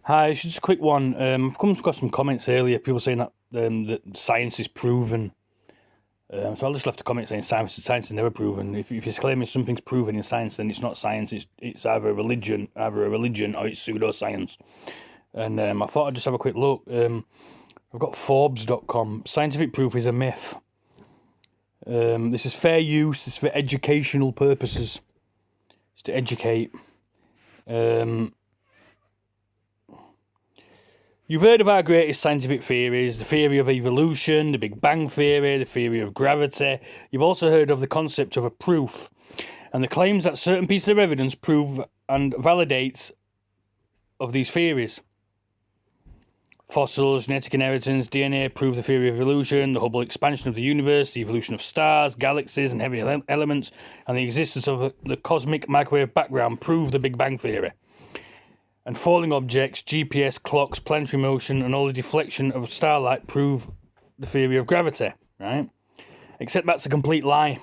Hi, it's just a quick one. I've come across some comments earlier, people saying that science is proven. So I just left a comment saying science is never proven. If you're claiming something's proven in science, then it's not science. It's either a religion, or it's pseudoscience. And I thought I'd just have a quick look. I've got Forbes.com. Scientific proof is a myth. This is fair use. It's for educational purposes. It's to educate. You've heard of our greatest scientific theories, the theory of evolution, the Big Bang Theory, the theory of gravity. You've also heard of the concept of a proof, and the claims that certain pieces of evidence prove and validates of these theories. Fossils, genetic inheritance, DNA prove the theory of evolution, the Hubble expansion of the universe, the evolution of stars, galaxies, and heavy elements, and the existence of the cosmic microwave background prove the Big Bang Theory. And falling objects, GPS, clocks, planetary motion, and all the deflection of starlight prove the theory of gravity, right? Except that's a complete lie.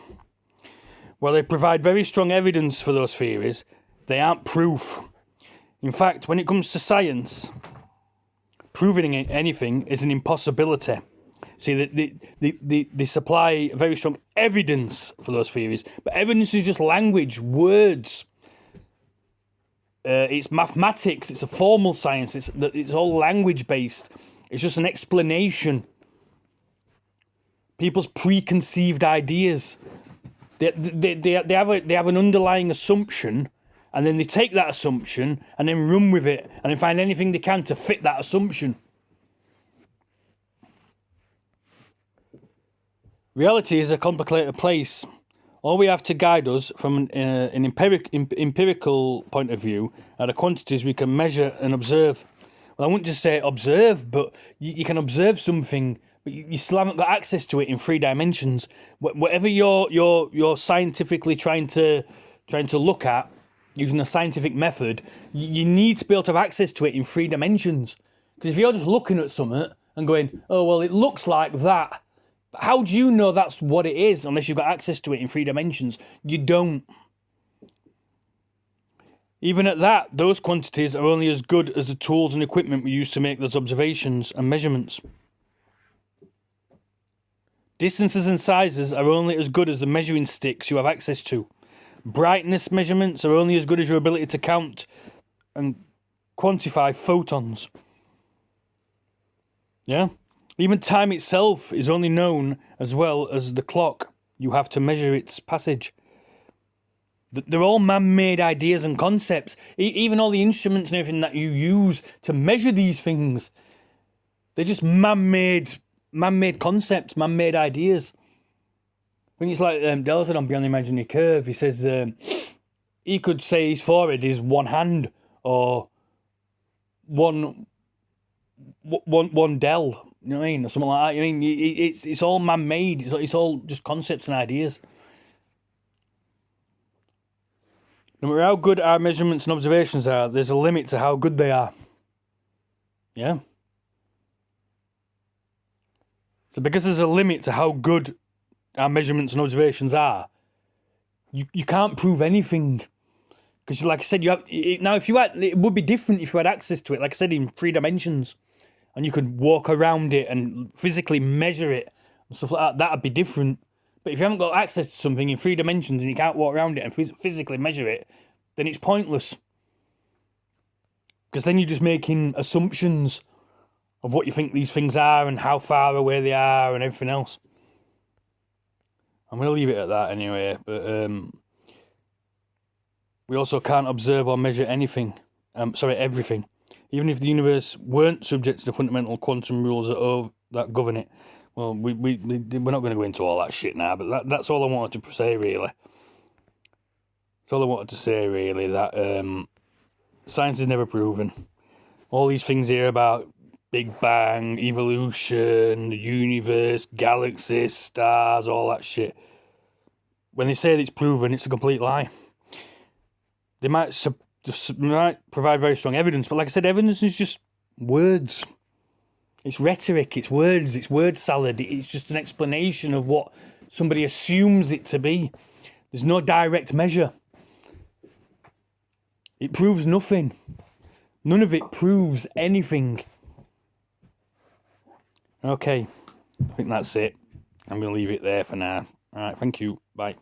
While they provide very strong evidence for those theories, they aren't proof. In fact, when it comes to science, proving anything is an impossibility. See, they supply very strong evidence for those theories, but evidence is just language, words. It's mathematics, it's a formal science, it's all language based. It's just an explanation. People's preconceived ideas. They have an underlying assumption, and then they take that assumption and then run with it and then find anything they can to fit that assumption. Reality is a complicated place. All we have to guide us from an empirical point of view are the quantities we can measure and observe. Well, I wouldn't just say observe, but you can observe something, but you still haven't got access to it in 3 dimensions. Whatever you're scientifically trying to look at using a scientific method, you need to be able to have access to it in 3 dimensions. Because if you're just looking at something and going, oh well, it looks like that. How do you know that's what it is unless you've got access to it in 3 dimensions? You don't. Even at that, those quantities are only as good as the tools and equipment we use to make those observations and measurements. Distances and sizes are only as good as the measuring sticks you have access to. Brightness measurements are only as good as your ability to count and quantify photons. Yeah? Even time itself is only known as well as the clock you have to measure its passage. They're all man-made ideas and concepts. Even all the instruments and everything that you use to measure these things, they're just man-made concepts, man-made ideas. I think it's like Dell said on Beyond the Imaginary Curve. He says he could say his forehead is one hand or one Dell. You know what I mean? Or something like that. I mean, it's all man-made. It's all just concepts and ideas. No matter how good our measurements and observations are, there's a limit to how good they are. Yeah? So because there's a limit to how good our measurements and observations are, you can't prove anything. Because like I said, it would be different if you had access to it, like I said, in 3 dimensions. And you could walk around it and physically measure it and stuff like that. That'd be different. But if you haven't got access to something in 3 dimensions and you can't walk around it and physically measure it, then it's pointless. Because then you're just making assumptions of what you think these things are and how far away they are and everything else. I'm going to leave it at that anyway. But we also can't observe or measure anything. Everything. Even if the universe weren't subject to the fundamental quantum rules that govern it. Well, we're not going to go into all that shit now, but that's all I wanted to say, really. That's all I wanted to say, really, that science is never proven. All these things here about Big Bang, evolution, the universe, galaxies, stars, all that shit. When they say that it's proven, it's a complete lie. They might provide very strong evidence, but like I said, evidence is just words. It's rhetoric, it's words, it's word salad. It's just an explanation of what somebody assumes it to be. There's no direct measure. It proves nothing. None of it proves anything. Okay, I think that's it. I'm going to leave it there for now. All right, thank you. Bye.